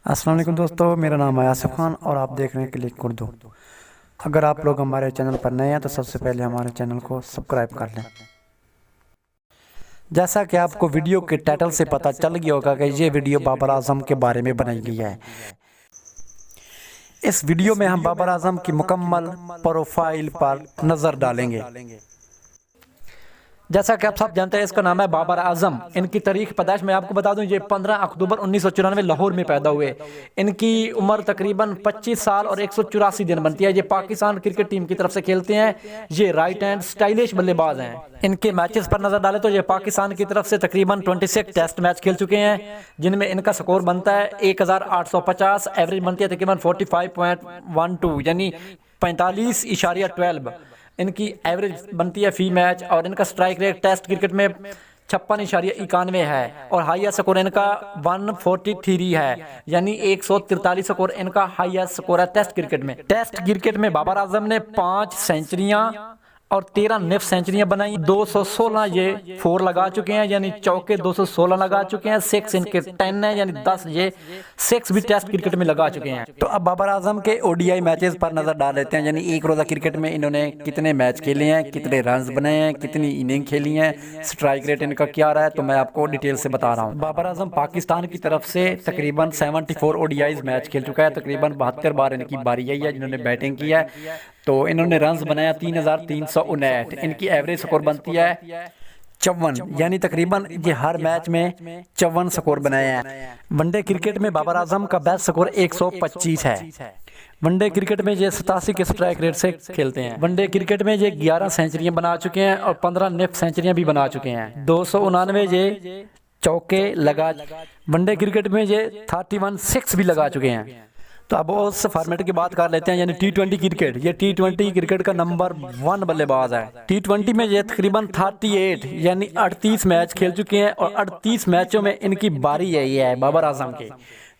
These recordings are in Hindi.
अस्सलाम वालेकुम दोस्तों, मेरा नाम है आसिफ खान और आप देख रहे हैं क्लिक उर्दू। अगर आप लोग हमारे चैनल पर नए हैं तो सबसे पहले हमारे चैनल को सब्सक्राइब कर लें। जैसा कि आपको वीडियो के टाइटल से पता चल गया होगा कि ये वीडियो बाबर आजम के बारे में बनाई गई है। इस वीडियो में हम बाबर आजम की मुकम्मल प्रोफाइल पर नज़र डालेंगे। जैसा कि आप सब जानते हैं, इसका नाम है बाबर आजम। इनकी तारीख पैदाइश मैं आपको बता दूं, ये 15 अक्टूबर 1994 लाहौर में पैदा हुए। इनकी उम्र तकरीबन 25 साल और 184 दिन बनती है। ये पाकिस्तान क्रिकेट टीम की तरफ से खेलते हैं। ये राइट हैंड स्टाइलिश बल्लेबाज हैं। इनके मैचेस पर नजर डालें तो ये पाकिस्तान की तरफ से तकरीबन 26 टेस्ट मैच खेल चुके हैं, जिनमें इनका स्कोर बनता है 1850, एवरेज बनती है तकरीबन 45.12 यानी 45.12। इनकी एवरेज बनती है फी मैच और इनका स्ट्राइक रेट टेस्ट क्रिकेट में 56.91 है और हाईएस्ट स्कोर इनका 143 है यानी 143 स्कोर इनका हाईएस्ट स्कोर है टेस्ट क्रिकेट में। टेस्ट क्रिकेट में बाबर आजम ने 5 सेंचुरियां और 13 निफ सेंचुरियां बनाई। 216 ये 4 लगा चुके हैं यानी चौके 216 लगा चुके हैं। 6 इनके 10 है यानी 10 ये 6 भी टेस्ट क्रिकेट में लगा चुके हैं। तो अब बाबर आजम के ओडीआई मैचेस पर नजर डाल लेते हैं, यानी एक रोजा क्रिकेट में इन्होंने कितने मैच खेले हैं, कितने रन्स बनाए हैं, कितनी इनिंग खेली हैं, स्ट्राइक रेट इनका क्या रहा है, तो मैं आपको डिटेल से बता रहा हूँ। बाबर आजम पाकिस्तान की तरफ से तकरीबन 74 ओडीआई मैच खेल चुका है। तकरीबन 72 बार इनकी बारी आई है जिन्होंने बैटिंग की है। तो इन्होंने रन्स बनाया 3359। इनकी एवरेज स्कोर बनती है 54 यानी तकरीबन ये हर मैच में 54 स्कोर बनाया है। वनडे क्रिकेट में बाबर आजम का बेस्ट स्कोर 125 है। वनडे क्रिकेट में ये 87 के स्ट्राइक रेट से खेलते हैं। वनडे क्रिकेट में ये 11 सेंचुरियां बना चुके हैं और 15 निफ सेंचुरियां भी बना चुके हैं। 299 ये चौके लगा। वनडे क्रिकेट में ये 31 6 भी लगा चुके हैं। तो अब उस फॉर्मेट की बात कर लेते हैं, यानी T20 क्रिकेट। ये T20 क्रिकेट का नंबर 1 बल्लेबाज है। T20 में ये तकरीबन 38 यानी 38 मैच खेल चुके हैं और 38 मैचों में इनकी बारी यही है बाबर आजम की।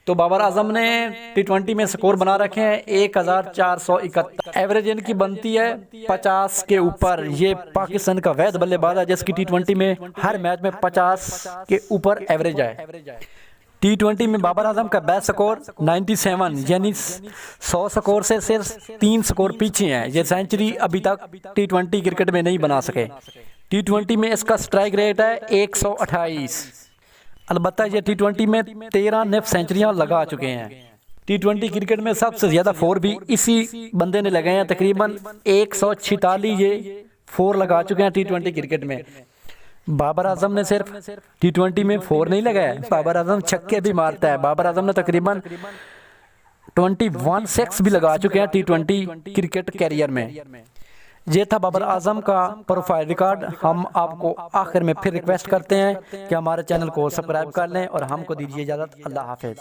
तो बाबर आजम ने T20 में स्कोर बना रखे हैं 1471। एवरेज इनकी बनती है 50 के ऊपर। ये पाकिस्तान का वैध बल्लेबाज है जिसकी T20 में हर मैच में 50 के ऊपर एवरेज है। T20 में बाबर आजम का बेस्ट स्कोर 97 यानी 100 स्कोर से सिर्फ 3 स्कोर पीछे हैं। ये सेंचुरी अभी तक T20 क्रिकेट में नहीं बना सके। T20 में इसका स्ट्राइक रेट है 128। अलबत्ता ये T20 में 13 निफ सेंचुरियां लगा चुके हैं। T20 क्रिकेट में सबसे ज्यादा 4 भी इसी बंदे ने लगाए हैं। तकरीबन 146 ये 4 लगा चुके हैं T20 क्रिकेट में। बाबर आजम ने सिर्फ T20 में 4 नहीं लगाया, बाबर आजम छक्के भी मारता है। बाबर आजम ने तकरीबन 21 6 भी लगा चुके हैं T20 क्रिकेट कैरियर में। ये था बाबर आजम का प्रोफाइल रिकॉर्ड। हम आपको आखिर में फिर रिक्वेस्ट करते हैं कि हमारे चैनल को सब्सक्राइब कर लें और हमको दीजिए इजाज़त। अल्लाह हाफिज़।